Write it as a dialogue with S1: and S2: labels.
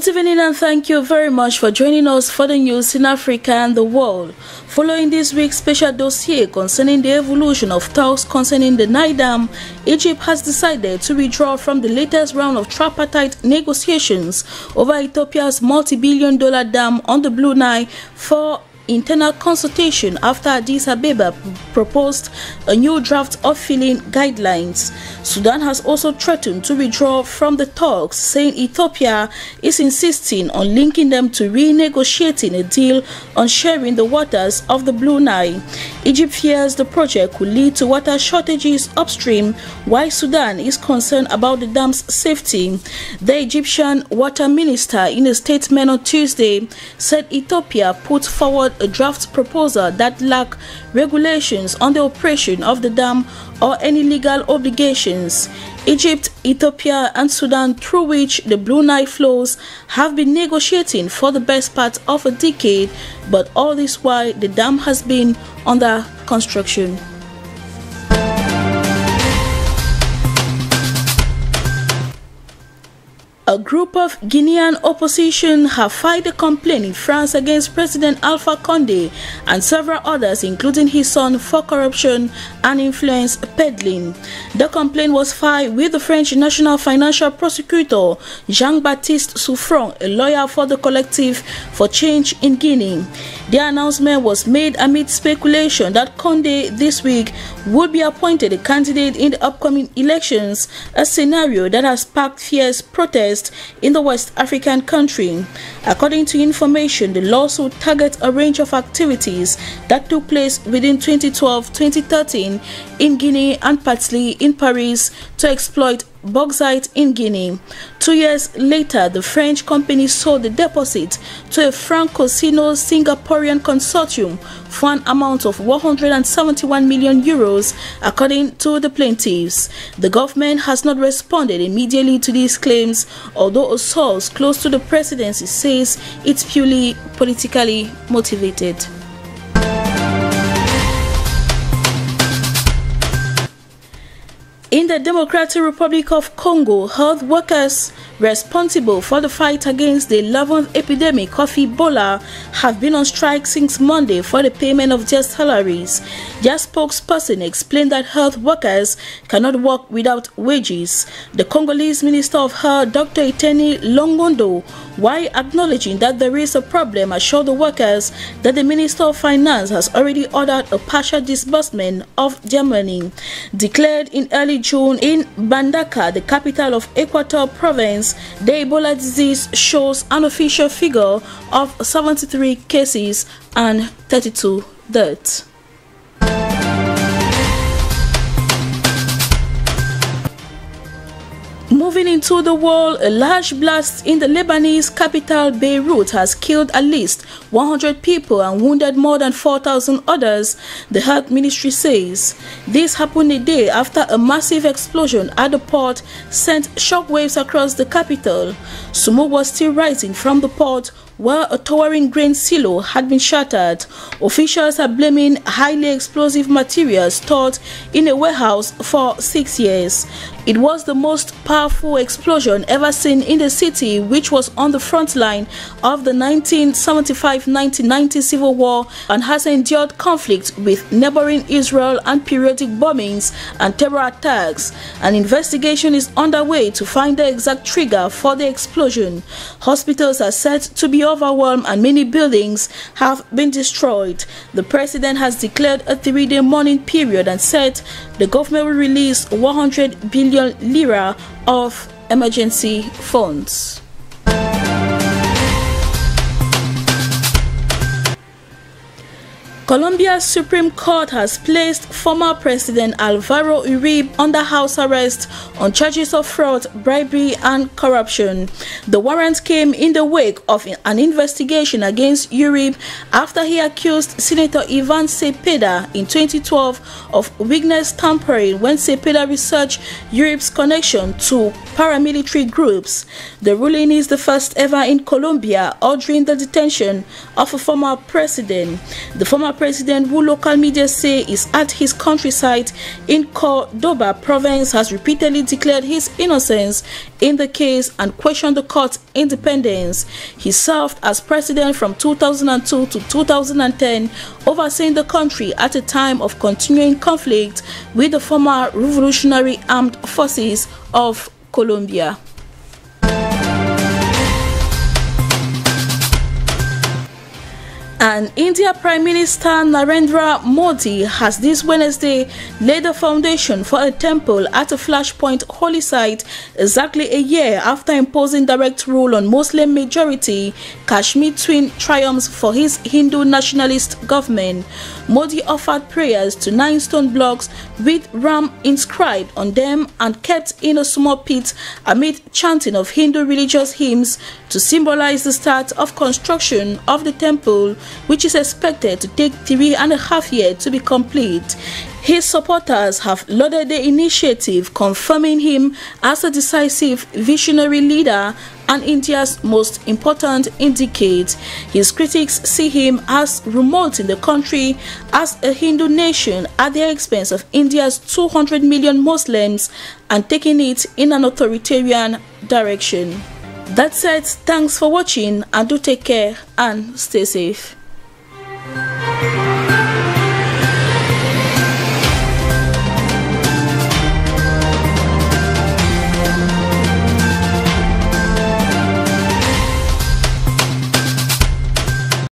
S1: Good evening and thank you very much for joining us for the news in Africa and the world. Following this week's special dossier concerning the evolution of talks concerning the Nile Dam, Egypt has decided to withdraw from the latest round of tripartite negotiations over Ethiopia's multi-billion-dollar dam on the Blue Nile for internal consultation after Addis Ababa proposed a new draft of filling guidelines. Sudan has also threatened to withdraw from the talks, saying Ethiopia is insisting on linking them to renegotiating a deal on sharing the waters of the Blue Nile. Egypt fears the project could lead to water shortages upstream, while Sudan is concerned about the dam's safety. The Egyptian water minister, in a statement on Tuesday, said Ethiopia put forward a draft proposal that lacked regulations on the operation of the dam or any legal obligations. Egypt, Ethiopia and Sudan, through which the Blue Nile flows, have been negotiating for the best part of a decade, but all this while the dam has been under construction. A group of Guinean opposition have filed a complaint in France against President Alpha Condé and several others, including his son, for corruption and influence peddling. The complaint was filed with the French National Financial Prosecutor Jean-Baptiste Souffron, a lawyer for the Collective for Change in Guinea. The announcement was made amid speculation that Condé this week would be appointed a candidate in the upcoming elections, a scenario that has sparked fierce protests in the West African country. According to information, the lawsuit targets a range of activities that took place within 2012-2013 in Guinea and partly in Paris to exploit bauxite in Guinea. 2 years later, the French company sold the deposit to a Franco-Sino-Singaporean consortium for an amount of 171 million euros, according to the plaintiffs. The government has not responded immediately to these claims, although a source close to the presidency says it's purely politically motivated. In the Democratic Republic of Congo, health workers responsible for the fight against the 11th epidemic of Ebola have been on strike since Monday for the payment of their salaries. Their spokesperson explained that health workers cannot work without wages. The Congolese Minister of Health, Dr. Eteni Longondo, while acknowledging that there is a problem, assured the workers that the Minister of Finance has already ordered a partial disbursement of their money. Declared in early June in Bandaka, the capital of Equator Province, the Ebola disease shows an official figure of 73 cases and 32 deaths. Moving into the world, a large blast in the Lebanese capital Beirut has killed at least 100 people and wounded more than 4,000 others, the health ministry says. This happened a day after a massive explosion at the port sent shockwaves across the capital. Smoke was still rising from the port, where a towering grain silo had been shattered. Officials are blaming highly explosive materials stored in a warehouse for 6 years. It was the most powerful explosion ever seen in the city, which was on the front line of the 1975-1990 civil war and has endured conflict with neighboring Israel and periodic bombings and terror attacks. An investigation is underway to find the exact trigger for the explosion. Hospitals are said to be overwhelmed and many buildings have been destroyed. The president has declared a 3-day mourning period and said the government will release 100 billion lira of emergency funds. Colombia's Supreme Court has placed former President Alvaro Uribe under house arrest on charges of fraud, bribery and corruption. The warrant came in the wake of an investigation against Uribe after he accused Senator Ivan Cepeda in 2012 of witness tampering when Cepeda researched Uribe's connection to paramilitary groups. The ruling is the first ever in Colombia ordering the detention of a former president. The former former president, who local media say is at his country site in Cordoba province, has repeatedly declared his innocence in the case and questioned the court's independence. He served as president from 2002 to 2010, overseeing the country at a time of continuing conflict with the former Revolutionary Armed Forces of Colombia. And India Prime Minister Narendra Modi has this Wednesday laid the foundation for a temple at a flashpoint holy site exactly a year after imposing direct rule on Muslim majority Kashmir twin triumphs for his Hindu nationalist government. Modi offered prayers to 9 stone blocks with Ram inscribed on them and kept in a small pit amid chanting of Hindu religious hymns to symbolize the start of construction of the temple, which is expected to take 3.5 years to be complete. His supporters have lauded the initiative, confirming him as a decisive visionary leader and India's most important indicate. His critics see him as remoting the country as a Hindu nation at the expense of India's 200 million Muslims and taking it in an authoritarian direction. That said, thanks for watching and do take care and stay safe.